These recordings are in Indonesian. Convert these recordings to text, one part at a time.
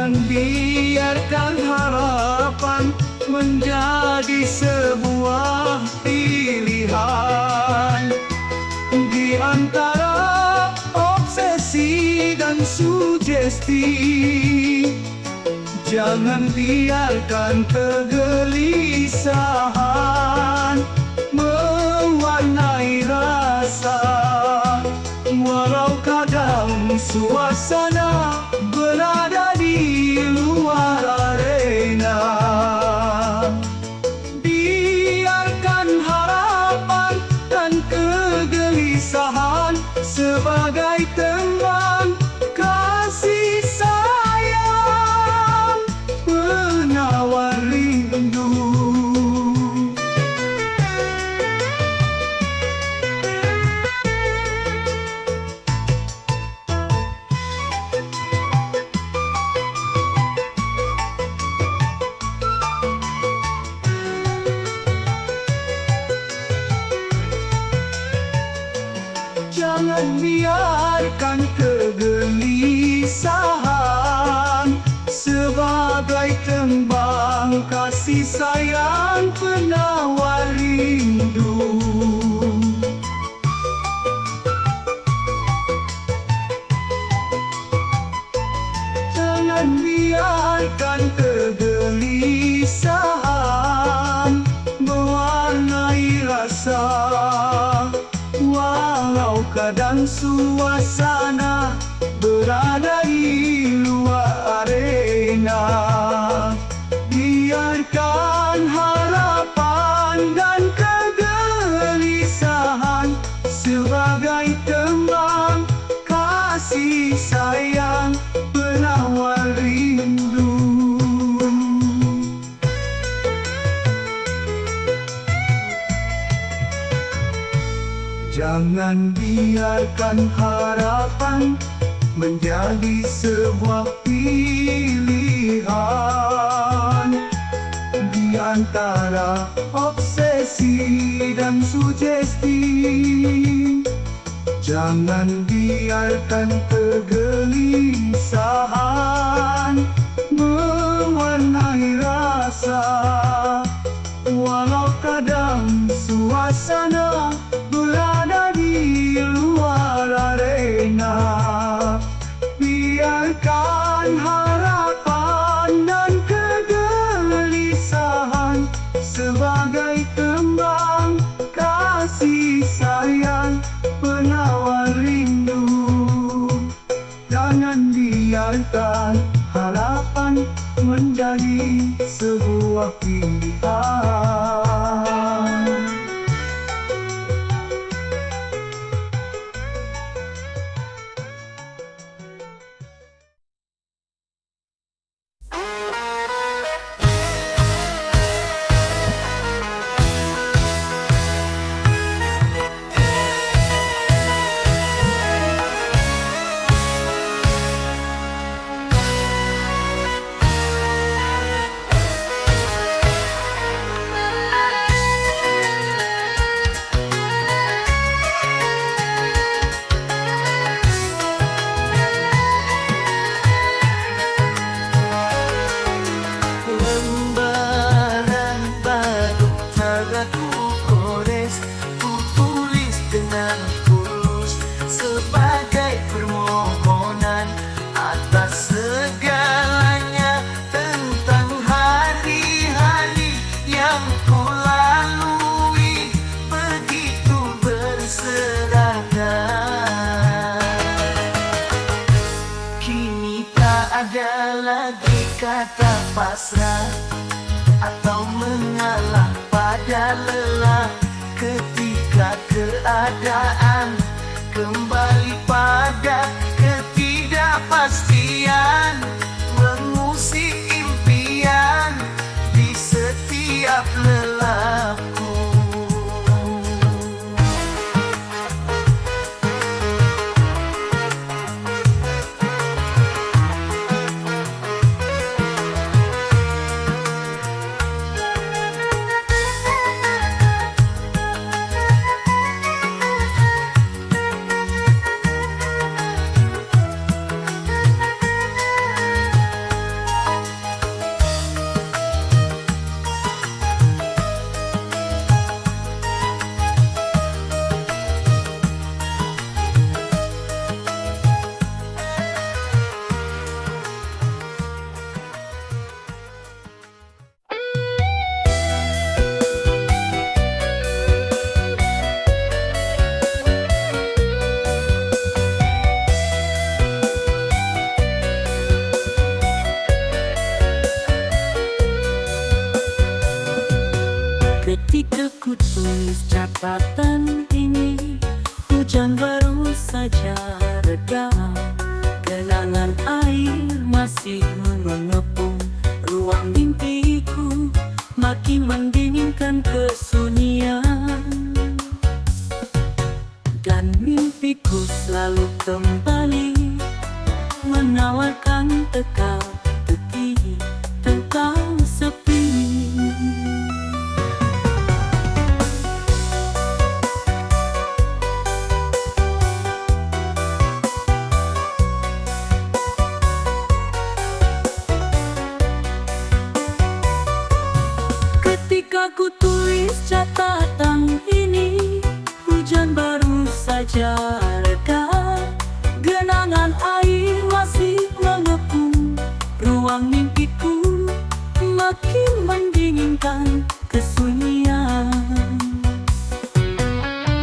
Jangan biarkan harapan menjadi sebuah pilihan di antara obsesi dan sugesti. Jangan biarkan kegelisahan mewarnai rasa, walau kadang suasana berada di luar arena. Biarkan harapan dan kegelisahan sebagai teman kasih sayang, penawar rindu. Jangan biarkan kegelisahan sebagai tembang kasih sayang, penawar rindu. Jangan biarkan kegelisahan mewarnai rasa, walau kadang suasana berada di luar arena. Biarkan harapan dan kegelisahan sebagai tembang kasih sayang, penawar rindu. Jangan biarkan harapan menjadi sebuah pilihan di antara obsesi dan sugesti. Jangan biarkan kegelisahan mewarnai rasa, walau kadang suasana berada di luar arena. Biarkan harapan dan kegelisahan sebagai tembang kasih sayang, penawar rindu. Jangan biarkan harapan menjadi sebuah pilihan. Kata pasrah atau mengalah pada lelah ketika keadaan kembali pada ketidakpastian, mengusik impian di setiap lelahku. ku tulis catatan ini, hujan baru saja reda, genangan air masih mengepung ruang mimpiku, makin mendinginkan kesunyian. Dan mimpiku selalu kembali menawarkan teka-teki tentang sepi. Ketika ku tulis catatan ini, hujan baru saja reda, genangan air masih mengepung ruang mimpiku, makin mendinginkan kesunyian.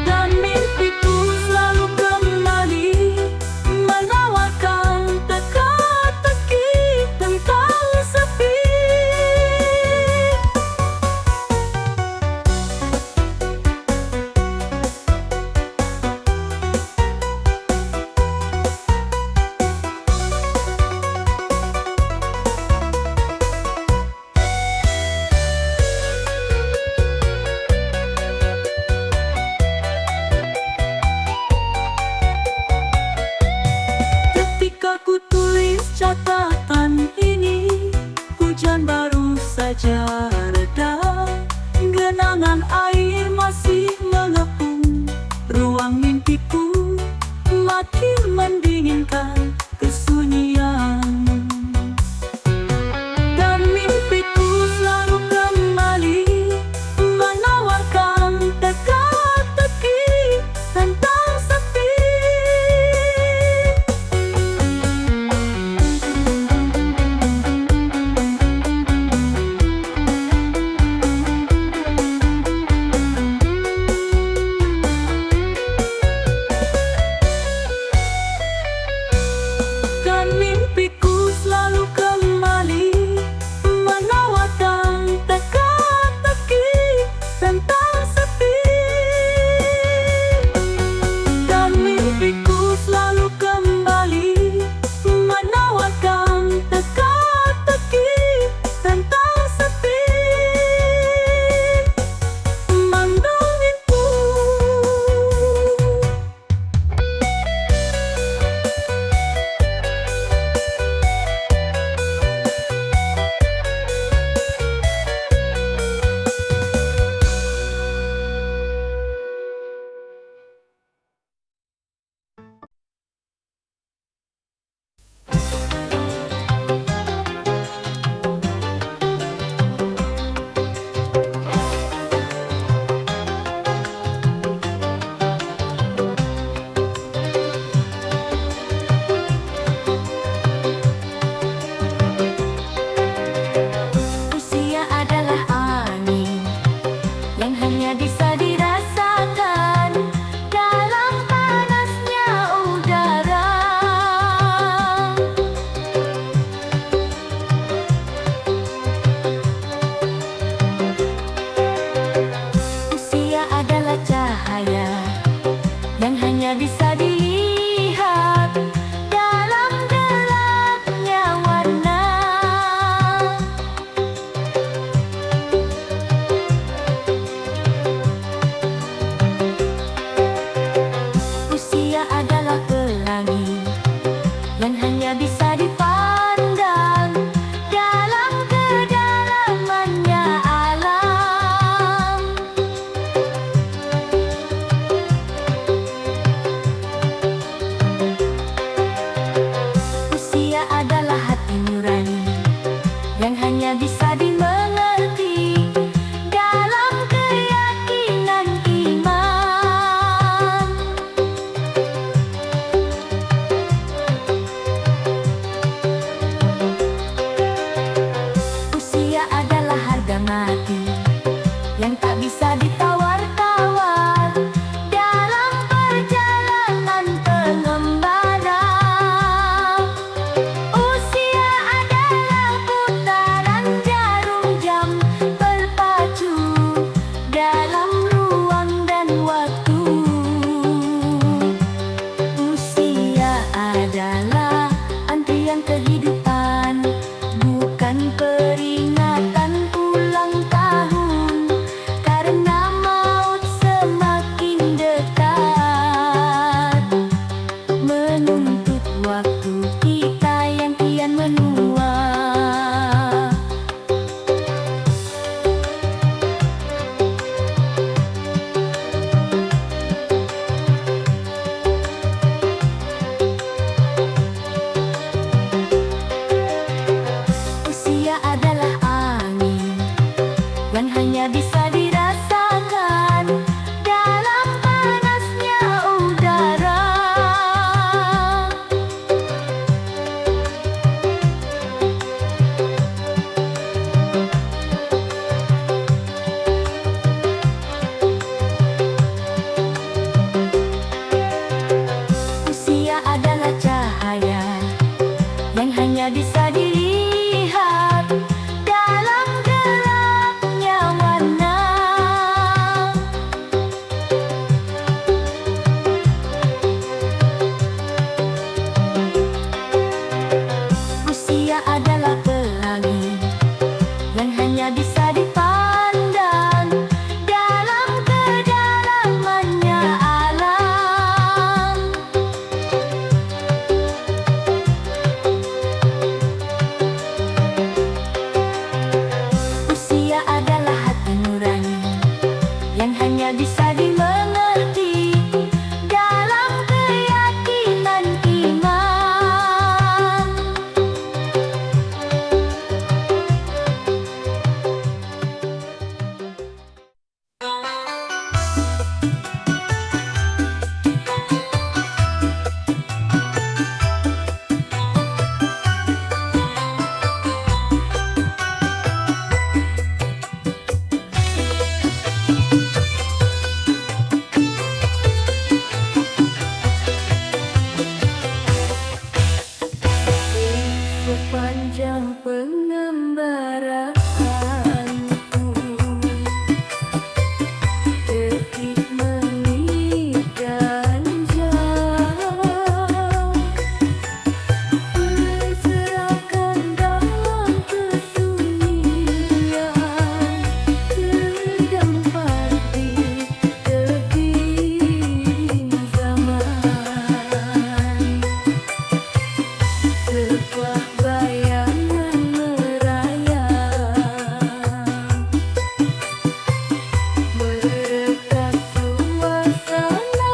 Dan mimpiku selalu kembali menawarkan teka-teki tentang sepi. Ketika ku tulis catatan ini, hujan baru saja reda, genangan air masih mengepung ruang mimpiku, makin mendinginkan kesunyian. Dan mimpiku selalu kembali menawarkan teka-teki tentang sepi. Dan mimpiku selalu kembali menawarkan teka-teki tentang sepi. Dan mimpiku selalu kembali menawarkan teka-teki tentang sepi. Mendongengku. Usia adalah angin yang hanya bisa dirasakan dalam panasnya udara. Usia adalah cahaya yang hanya bisa dilihat dalam gelapnya warna. Usia adalah pelangi yang hanya bisa dipandang dalam kedalamannya alam. Usia adalah hati nurani yang hanya bisa dimengerti dalam keyakinan iman. Usia adalah harga mati yang tak bisa ditawar-tawar dalam perjalanan pengembara. Usia adalah putaran jarum yang hanya bisa dimengerti dalam keyakinan iman. Sepanjang pengembaraanku, detik menit dan jam, berserakan dalam kesunyian, terdampar di tebing zaman. Sebuah bayangan merayap, merekat suasana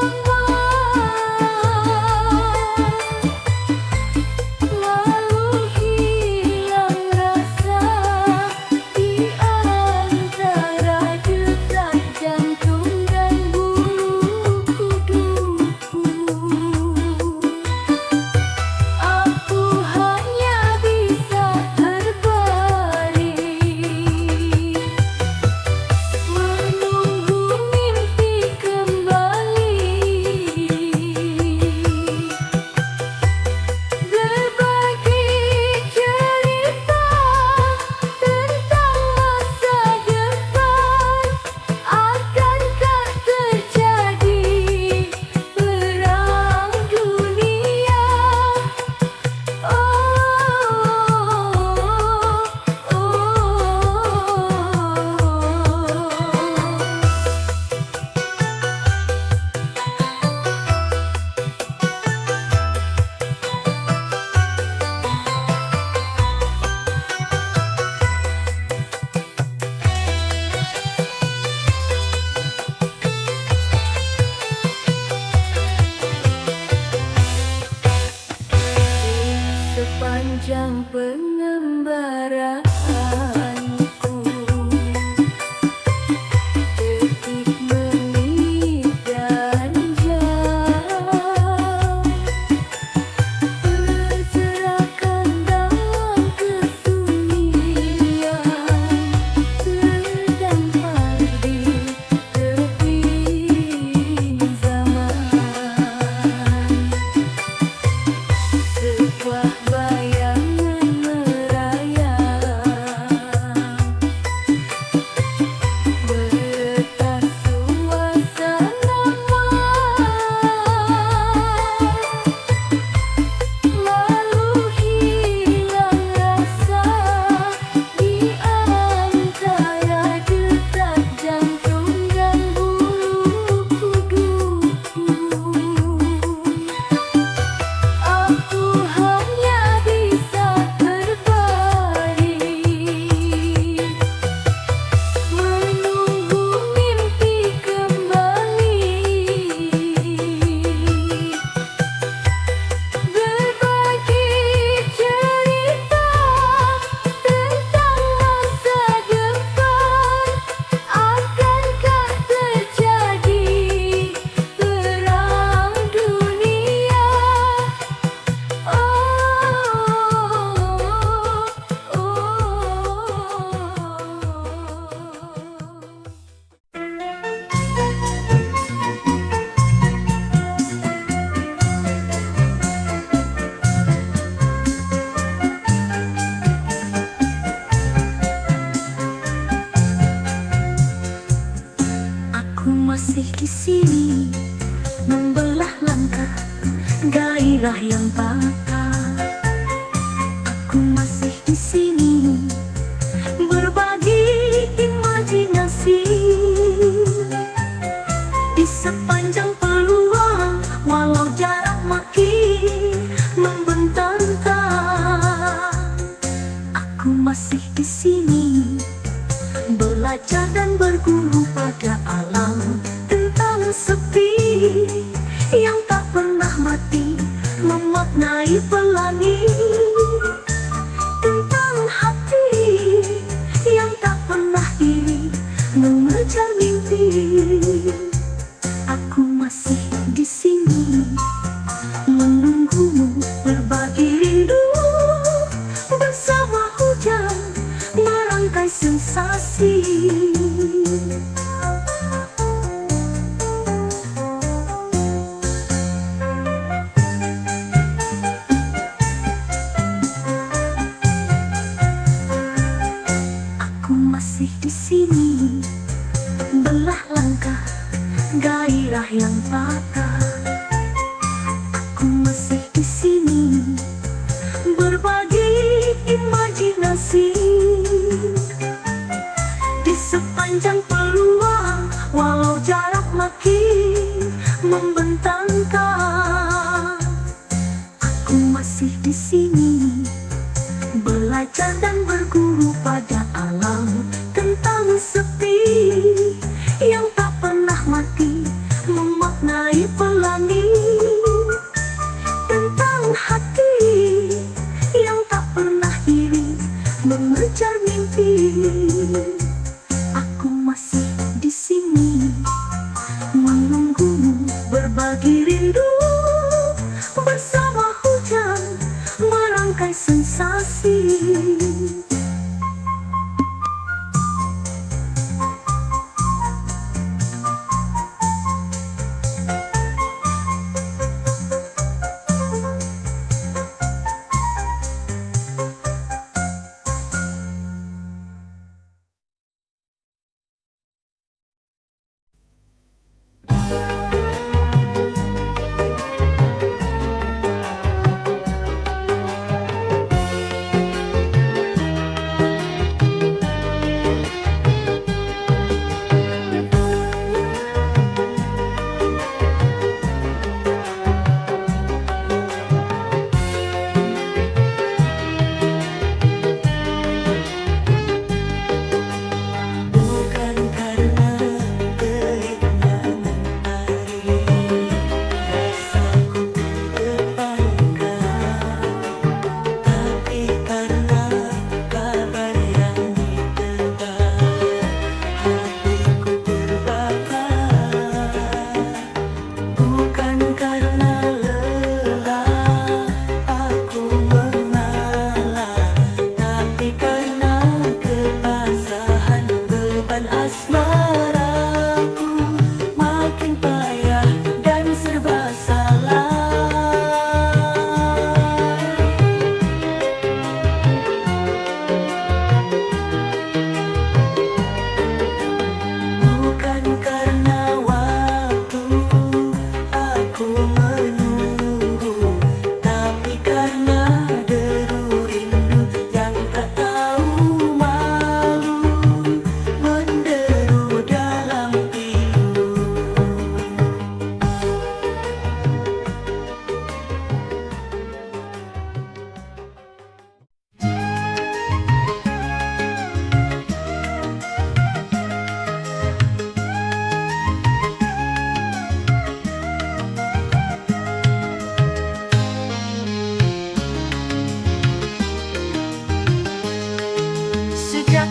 lalu hilang rasa di antara detak jantung dan bulu kuduku. Aku hanya bisa terbaring, menunggu mimpi kembali, berbagi cerita tentang masa depan. Akankah terjadi perang dunia? Sepanjang pengembaraanku, detik menit dan jam, berserakan dalam kesunyian, terdampar di tebing zaman. Sebuah bayangan merayap, meretas suasana lalu hilang rasa di antara detak jantung dan bulu kuduku. Aku hanya bisa terbaring, menunggu mimpi kembali, berbagi cerita tentang masa depan. Akankah terjadi perang dunia? Aku masih di sini, membelah langkah gairah yang patah. Aku masih di sini, berbagi imajinasi di sepanjang peluang, walau jarak makin membentang. Aku masih di sini, belajar dan berguru pada alam. mengejar mimpi. Aku masih di sini menunggumu, berbagi rindu bersama hujan, merangkai sensasi. Aku masih di sini, belah langkah gairah yang patah. Aku masih di sini, berbagi imajinasi. Di sepanjang peluang, walau jarak makin membentangkan, aku masih di sini, belajar dan berguru pada alam tentang sepi yang tak pernah mati, memaknai pelangi tentang hati yang tak pernah iri, mengejar mimpi. Aku masih di sini menunggumu, berbagi rindu bersama hujan, merangkai sensasi.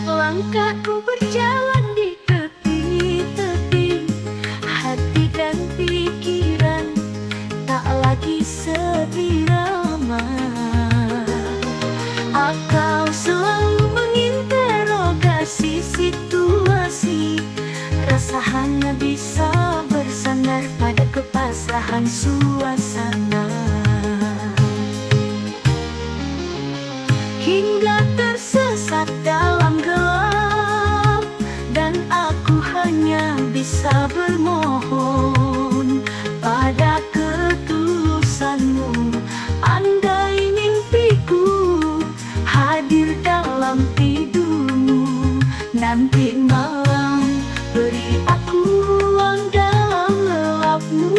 Langkahku berjalan di tepi-tepi, hati dan pikiran tak lagi seirama. Akal selalu menginterogasi situasi, rasa hanya bisa bersandar pada kepasrahan suasana. Hingga tersesat dalam gelap, dan aku hanya bisa bermohon pada ketulusanmu. Andai mimpiku hadir dalam tidurmu, nanti malam beri aku ruang dalam lelapmu.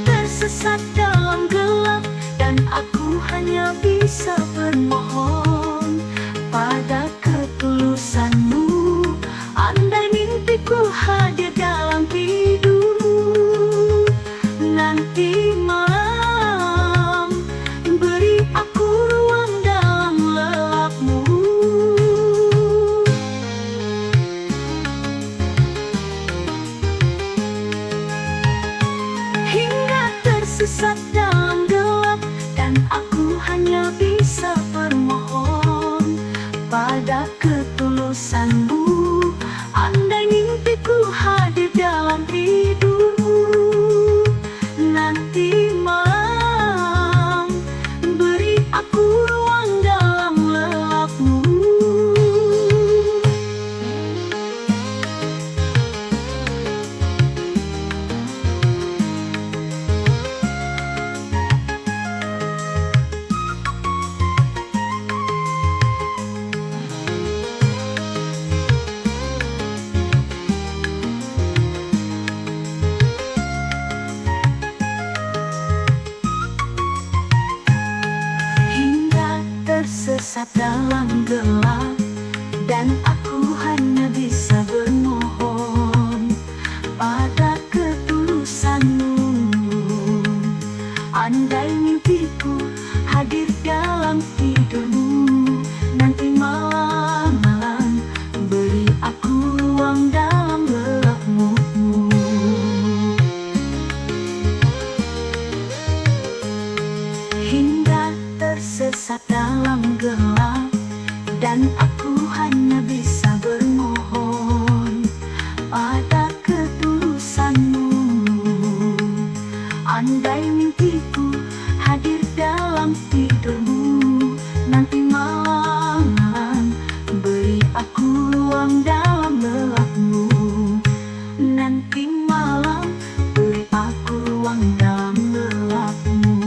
Tersesat dalam gelap, dan aku hanya bisa bermohon pada ketulusanmu. Dan aku hanya bisa bermohon pada ketulusanmu. Andai mimpiku hadir dalam tidurmu, nanti malam beri aku ruang dalam lelapmu. Nanti malam beri aku ruang dalam lelapmu.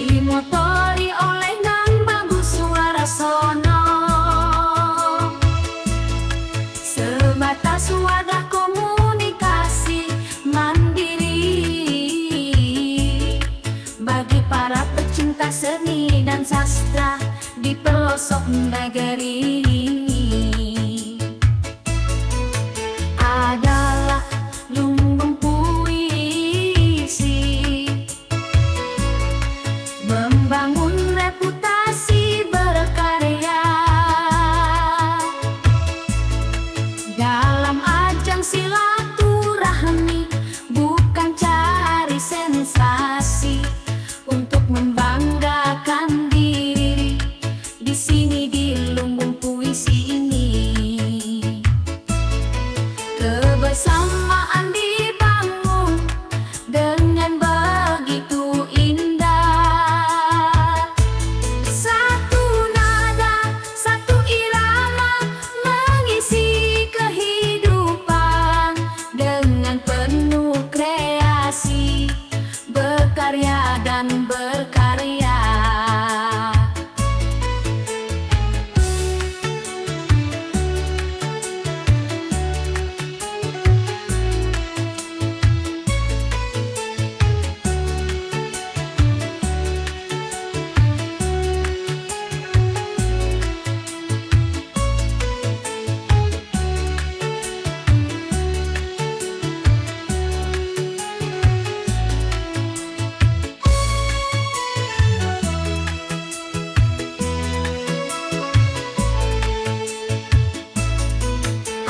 dimotori oleh nan bagus suara sono. Sebatas wadah komunikasi mandiri bagi para pecinta seni dan sastra di pelosok negeri. Adalah lumbung puisi, membangun reputasi berkarya dalam ajang silaturahmi, bukan cari sensasi untuk membanggakan diri. Di sini di lumbung puisi ini kebersamaan dibangun dengan begitu indah. Satu nada, satu irama mengisi kehidupan dengan penuh kreasi, berkarya dan berkarya.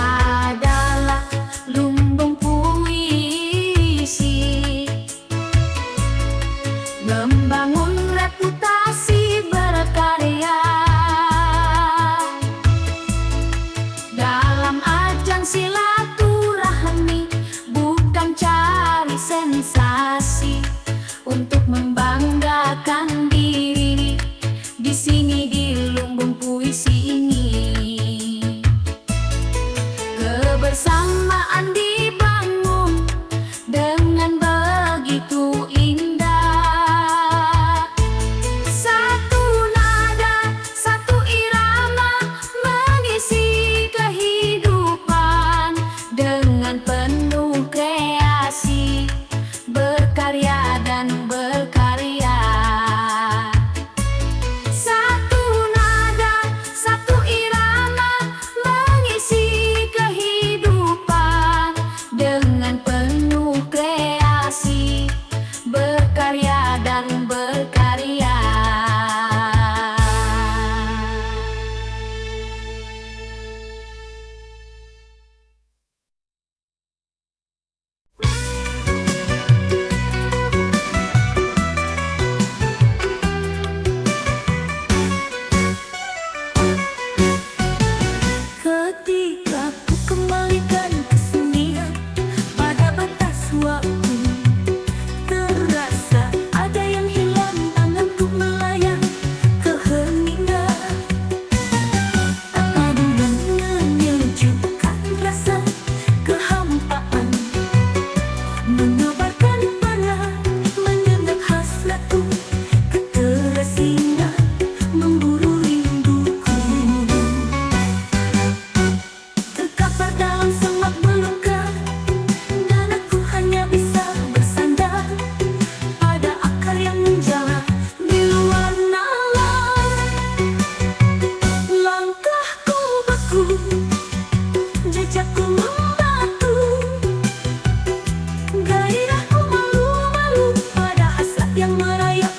Adalah lumbung puisi, membangun reputasi berkarya dalam ajang silaturahmi, bukan cari sensasi untuk membanggakan diri. Di sini di lumbung puisi ini kebersamaan dibangun dengan begitu indah. Satu nada, satu irama mengisi kehidupan dengan penuh kreasi, berkarya dan berkarya. Satu nada, satu irama mengisi kehidupan dengan penuh kreasi, berkarya dan berkarya. Ketika ku kembalikan kesenian pada batas waktu, terasa ada yang hilang, tanganku melayang keheningan. Apa dengan menyejukkan rasa kehampaan, menebarkan panah, mengendap hasratku, keterasingan memburu rinduku. Terkapar dalam semak belukar, dan aku hanya bisa bersandar pada akar yang menjalar di luar nalar. Langkahku beku, jejakku membatu, gairahku malu-malu pada hasrat yang merayap